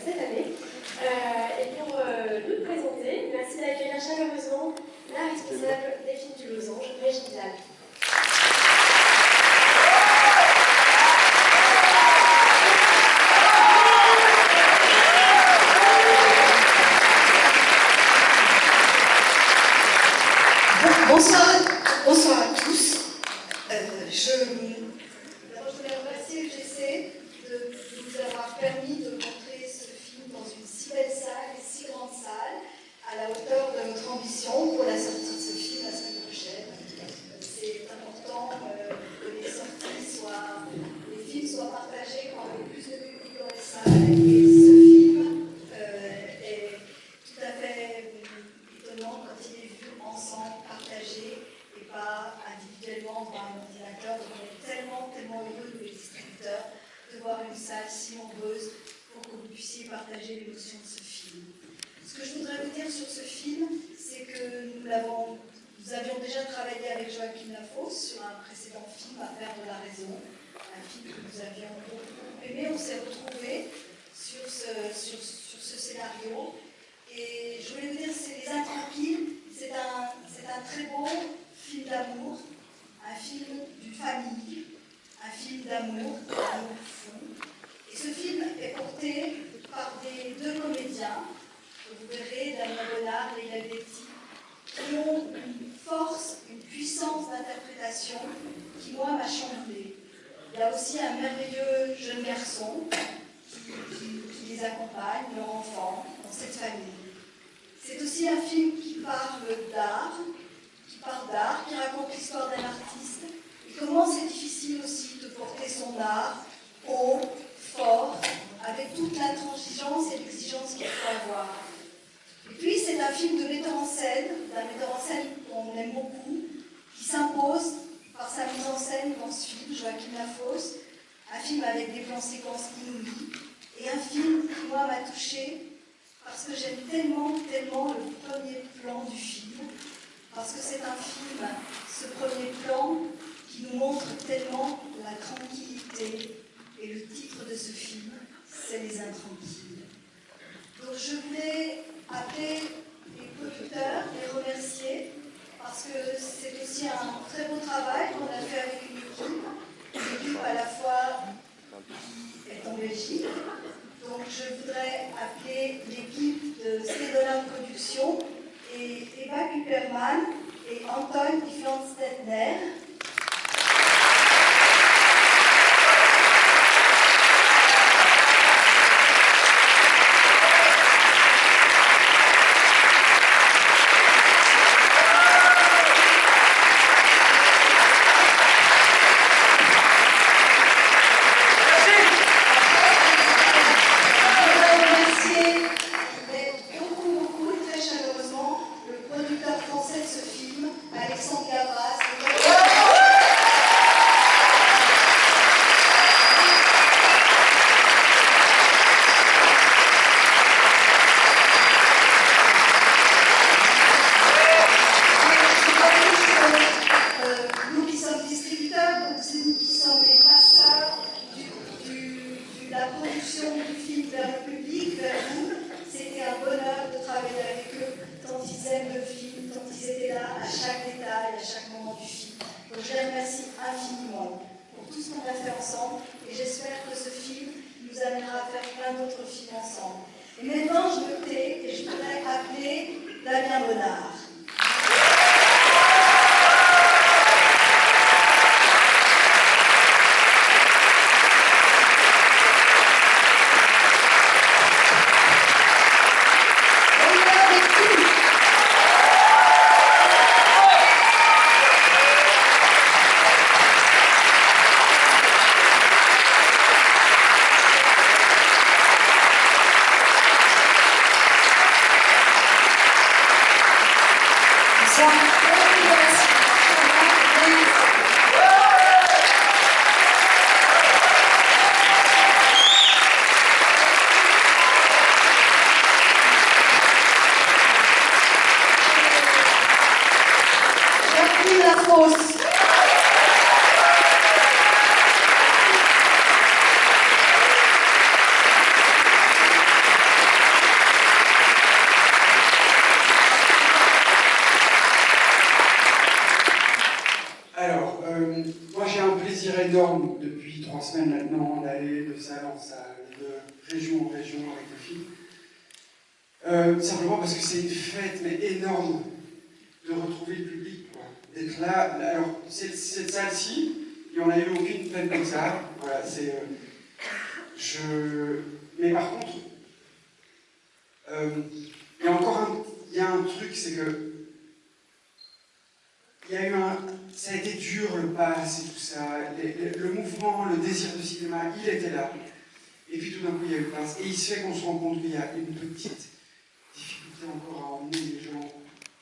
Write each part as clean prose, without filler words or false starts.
cette année. Et pour nous présenter, merci d'accueillir chaleureusement la responsable des films du Losange, Régine Lal. Bonsoir à tous. D'abord, je voulais remercier UGC de nous avoir permis de montrer ce film dans une si belle salle et si grande salle, à la hauteur de notre ambition pour la sortie de ce film la semaine prochaine. C'est important que les films soient partagés par le plus de public dans les salles. Et ce film est tout à fait étonnant quand il est vu ensemble, partagé, et pas individuellement devant un ordinateur. Donc on est tellement heureux, nous les distributeurs, de voir une salle si nombreuse pour que vous puissiez partager l'émotion de ce film. Ce que je voudrais vous dire sur ce film, c'est que nous avions déjà travaillé avec Joachim Lafosse sur un précédent film, À perdre la raison, un film que nous avions beaucoup aimé. On s'est retrouvés sur ce scénario. Et je voulais vous dire, c'est Les Intranquilles, c'est un très beau film d'amour, un film d'une famille, un film d'amour fou. Et ce film est porté par deux comédiens, que vous verrez, Damien Bonnard et Léa Betty, qui ont une force, une puissance d'interprétation qui, moi, m'a chamboulée. Il y a aussi un merveilleux jeune garçon qui les accompagne, leur enfant, dans cette famille. C'est aussi un film qui parle d'art, qui raconte l'histoire d'un artiste, et comment c'est difficile aussi de porter son art haut, fort, avec toute l'intransigeance et l'exigence qu'il faut avoir. Et puis c'est un film de metteur en scène, d'un metteur en scène qu'on aime beaucoup, qui s'impose par sa mise en scène dans ce film, Joachim Lafosse, un film avec des plans séquences inouïs, et un film qui, moi, m'a touchée, parce que j'aime tellement le premier plan du film, parce que c'est un film, ce premier plan, qui nous montre tellement la tranquillité, et le titre de ce film, c'est Les Intranquilles. Donc je voulais appeler les producteurs, les remercier, parce que c'est aussi un très beau travail qu'on a fait avec une équipe à la fois qui est en Belgique. Donc je voudrais appeler l'équipe de Stédola Production et Eva Kuperman et Anton Ifland-Stettner. Et maintenant, je me tais et je voudrais appeler Damien Bonnard. Alors, moi j'ai un plaisir énorme depuis 3 semaines maintenant d'aller de salle en salle, de région en région avec le film. Simplement parce que c'est une fête, mais énorme, de retrouver le public, quoi. D'être là. Alors, cette salle-ci, il n'y en a eu aucune fête comme ça. Voilà, c'est. Mais par contre, il y a encore un truc, c'est que. Il y a eu ça a été dur le pass et tout ça, le mouvement, le désir de cinéma, il était là. Et puis tout d'un coup, il y a eu le pass. Et il se fait qu'on se rend compte qu'il y a une petite difficulté encore à emmener les gens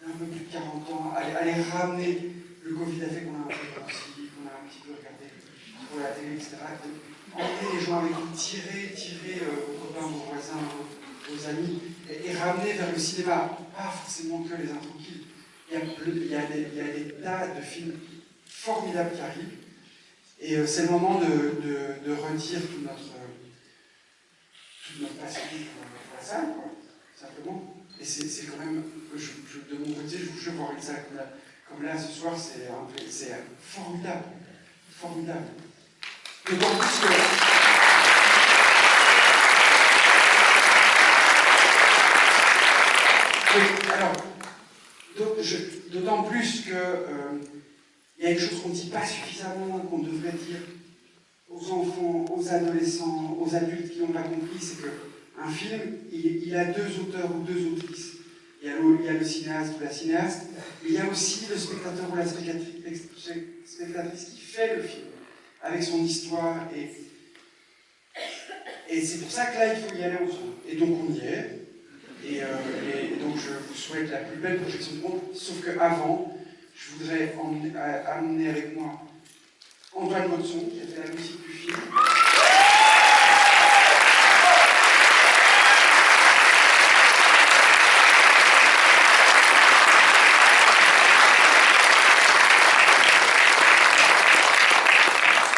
un peu plus de 40 ans, à les ramener. Le Covid a fait qu'on a un peu grossi, qu'on a un petit peu regardé trop la télé, etc. Emmener les gens avec nous, tirer vos copains, vos voisins, vos amis, et ramener vers le cinéma, pas forcément que les intranquilles. Il y a des tas de films formidables qui arrivent, et c'est le moment de redire toute notre passion pour la salle, quoi, simplement. Et c'est quand même, de mon côté, je veux voir une salle comme là ce soir, c'est formidable, formidable. D'autant plus que... Alors, d'autant plus que il y a quelque chose qu'on ne dit pas suffisamment, qu'on devrait dire aux enfants, aux adolescents, aux adultes qui n'ont pas compris, c'est qu'un film, il a 2 auteurs ou 2 autrices. Il y a le cinéaste ou la cinéaste, mais il y a aussi le spectateur ou la spectatrice qui fait le film, avec son histoire. Et c'est pour ça que là, il faut y aller ensemble. Et donc on y est. Et donc je vous souhaite la plus belle projection du monde, sauf qu'avant, je voudrais amener avec moi Antoine Motson, qui a fait la musique du film.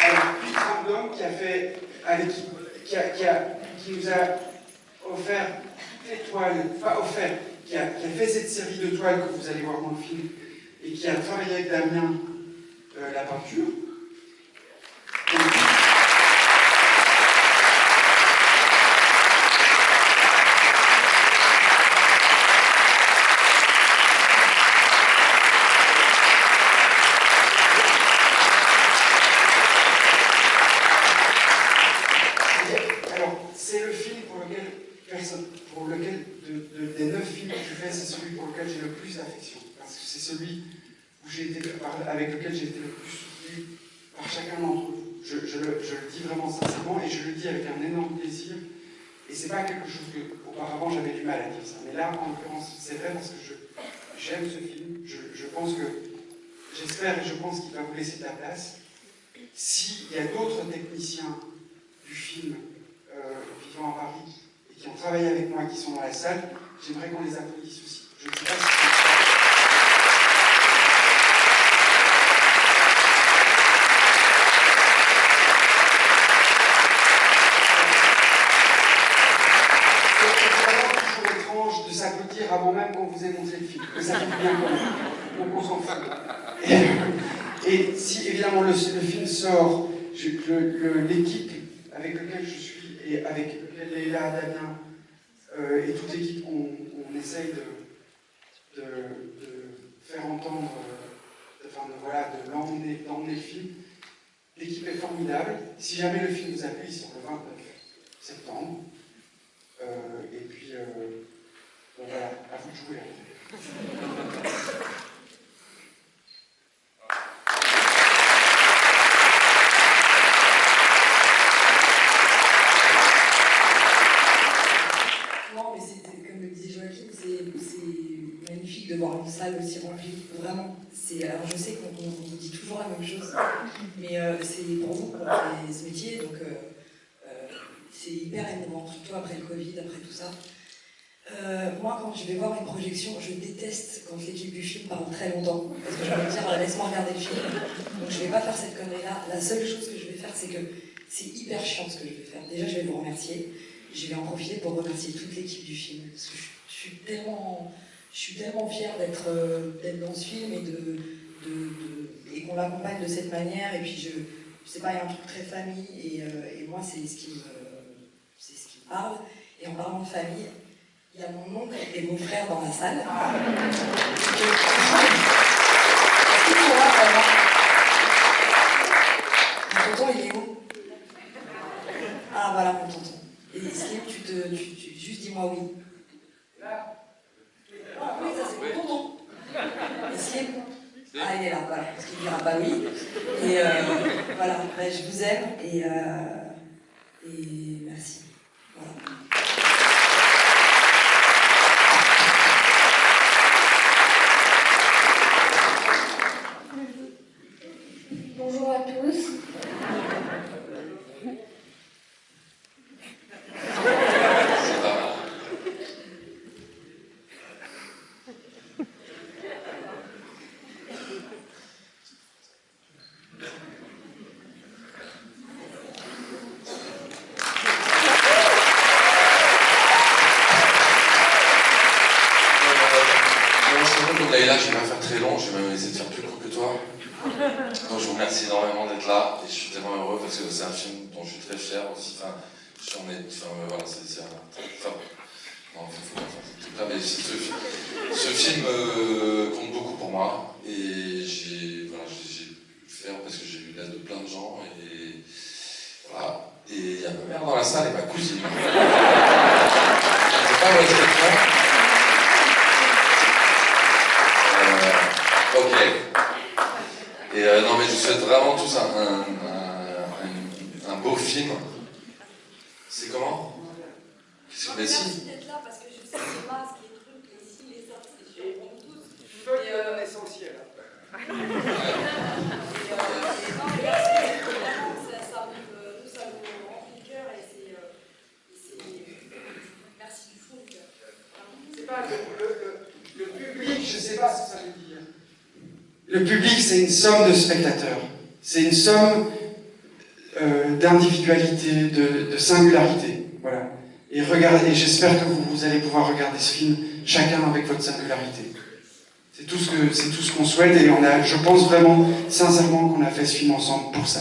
Alors, puis Trambdom, qui nous a offert l'étoile, pas offert, qui a fait cette série de toiles que vous allez voir dans le film, et qui a travaillé avec Damien la peinture. Alors, c'est le film pour lequel des 9 films que je fais, c'est celui pour lequel j'ai le plus d'affection. Parce que c'est celui avec lequel j'ai été le plus soutenu par chacun d'entre vous. Je le dis vraiment sincèrement, et je le dis avec un énorme plaisir. Et c'est pas quelque chose que, auparavant, j'avais du mal à dire ça. Mais là, en l'occurrence, c'est vrai parce que j'aime ce film. Je pense que, j'espère et je pense qu'il va vous laisser de la place. S'il y a d'autres techniciens du film vivant à Paris et qui ont travaillé avec moi et qui sont dans la salle, j'aimerais qu'on les applaudisse aussi. Je ne sais pas si de s'applaudir avant même qu'on vous ait montré le film. Mais ça fait bien quand même. Donc on s'en fout. Et si évidemment le film sort, l'équipe avec laquelle je suis et avec laquelle Leïla, Damien et toute l'équipe, on essaye de faire entendre, d'emmener le film. L'équipe est formidable. Si jamais le film vous a plu, il sort le 29 septembre. Et puis, donc voilà, à vous de jouer. Non, mais c'est comme le disait Joachim, c'est magnifique de voir une salle aussi remplie. Vraiment. Alors je sais qu'on vous dit toujours la même chose, mais c'est pour vous qu'on fait ce métier, donc c'est hyper émouvant, surtout après le Covid, après tout ça. Moi, quand je vais voir une projection, je déteste quand l'équipe du film parle très longtemps, parce que je vais me dire, laisse-moi regarder le film. Donc je vais pas faire cette connerie-là. La seule chose que je vais faire, c'est que c'est hyper chiant ce que je vais faire. Déjà, je vais vous remercier. Je vais en profiter pour remercier toute l'équipe du film, parce que je suis tellement fière d'être dans ce film et de et qu'on l'accompagne de cette manière. Et puis je sais pas, il y a un truc très famille et moi c'est ce qui me parle. Et en parlant de famille, il y a mon oncle et mon frère dans la salle. Mon tonton, il est où? Ah voilà mon tonton. Et Slim, juste dis-moi oui. Ah oui, ça c'est mon tonton. Et Slim? Ah il est là, voilà, parce qu'il dira pas oui. Et voilà, ben, je vous aime et merci. Voilà. Bonjour à tous. Là, je vais pas faire très long, je vais même essayer de faire plus court que toi. Donc, je vous remercie énormément d'être là et je suis tellement heureux parce que c'est un film dont je suis très fier aussi. Enfin, voilà, c'est un. Enfin, non, mais ce film compte beaucoup pour moi et j'ai pu le faire parce que j'ai eu l'aide de plein de gens et voilà. Et il y a ma mère dans la salle et ma cousine. Je sais pas où est-ce qu'elle est. Ok. Et non, mais je vous souhaite vraiment tous un beau film. C'est comment? Qu'est-ce que vous Merci d'être là parce que je sais que les masques, les trucs, les ci, les ça, c'est chiant pour nous tous. Feuille essentiel. Ça nous remplit le cœur et c'est merci du fond du cœur. C'est pas le public, je sais pas ce que ça veut dire. Le public, c'est une somme de spectateurs. C'est une somme d'individualité, de singularité. Voilà. Et regardez, j'espère que vous allez pouvoir regarder ce film, chacun avec votre singularité. C'est tout ce qu'on souhaite et je pense vraiment, sincèrement, qu'on a fait ce film ensemble pour ça.